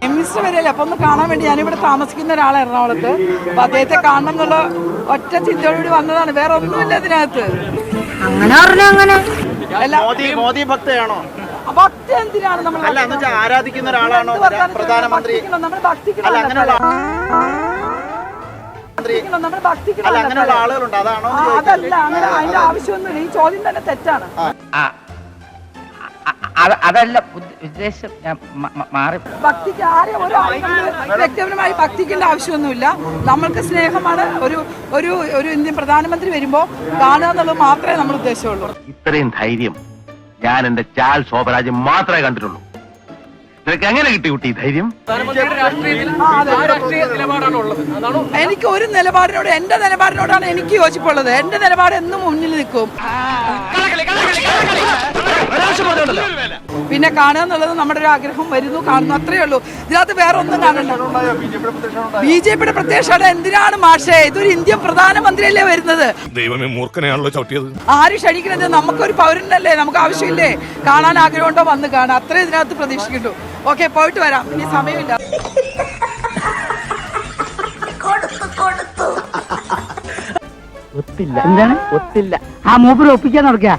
Minister വരെയല്ലേ അപ്പൊ ഒന്ന് കാണാൻ വേണ്ടി ഞാനിവിടെ താമസിക്കുന്ന ഒരാളാണ് എറണാകുളത്ത്. അപ്പൊ അദ്ദേഹത്തെ കാണണം എന്നുള്ള ഒറ്റ ചിന്തയോടുകൂടി വന്നതാണ്, വേറെ ഒന്നുമില്ല ഇതിനകത്ത്. മോദി ഭക്തയാണോ? ഭക്തി എന്തിനാണ് നമ്മൾ ആരാധിക്കുന്ന ഒരാളാണോ പ്രധാനമന്ത്രി? നമ്മൾ ഭക്തിക്കണം, നമ്മൾ ഭക്തിക്കണം. അങ്ങനെയുള്ള ആളുകളുണ്ട്, അതാണോ? അതല്ല, അങ്ങനെ അതിന്റെ ആവശ്യമൊന്നുമില്ല. ഈ ചോദ്യം തന്നെ തെറ്റാണ്. അതല്ല ഉദ്ദേശം, മാറി. ഭക്തിക്ക് ആരെയും വ്യക്തിപരമായി ഭക്തിക്കേണ്ട ആവശ്യമൊന്നുമില്ല. നമ്മൾക്ക് സ്നേഹമാണ്. ഒരു ഇന്ത്യൻ പ്രധാനമന്ത്രി വരുമ്പോ കാണുക എന്നുള്ളത് മാത്രമേ നമ്മൾ ഉദ്ദേശമുള്ളൂ. ഇത്രയും ധൈര്യം ഞാൻ എന്റെ ചാൽ ശോഭരാജ് മാത്രമേ കണ്ടിട്ടുള്ളൂ. നിനക്ക് എങ്ങനെ കിട്ടി കുട്ടി ധൈര്യം? എനിക്ക് ഒരു നിലപാടിനോട്, എന്റെ നിലപാടിനോടാണ് എനിക്ക് യോജിപ്പുള്ളത്. എന്റെ നിലപാട് എന്നും മുന്നിൽ നിൽക്കും. പിന്നെ കാണുക എന്നുള്ളത് നമ്മുടെ ഒരു ആഗ്രഹം. വരുന്നു, കാണുന്നു, അത്രയേ ഉള്ളൂ. ഇതിനകത്ത് വേറെ ഒന്നും കാണണ്ട. ബിജെപിയുടെ പ്രത്യക്ഷമാണ്. എന്തിനാണ് മാഷേ? ഇതൊരു ഇന്ത്യൻ പ്രധാനമന്ത്രിയല്ലേ വരുന്നത്. ദൈവമേ, മൂർഖനെയാണല്ലോ ചവിട്ടിയത്. ആര് ക്ഷണിക്കണത്? നമുക്കൊരു പൗരനല്ലേ, നമുക്ക് ആവശ്യമില്ലേ? കാണാൻ ആഗ്രഹമുണ്ടോ, വന്ന് കാണാം, അത്രേ ഇതിനകത്ത് പ്രതീക്ഷിക്കുന്നു. ഓക്കെ, പോയിട്ട് വരാം, ഇനി സമയമില്ല. ഒത്തില്ല. എന്താണ് ഒത്തില്ല? ആ മൂപ്പര് ഒപ്പിക്കാൻ നടക്കുക.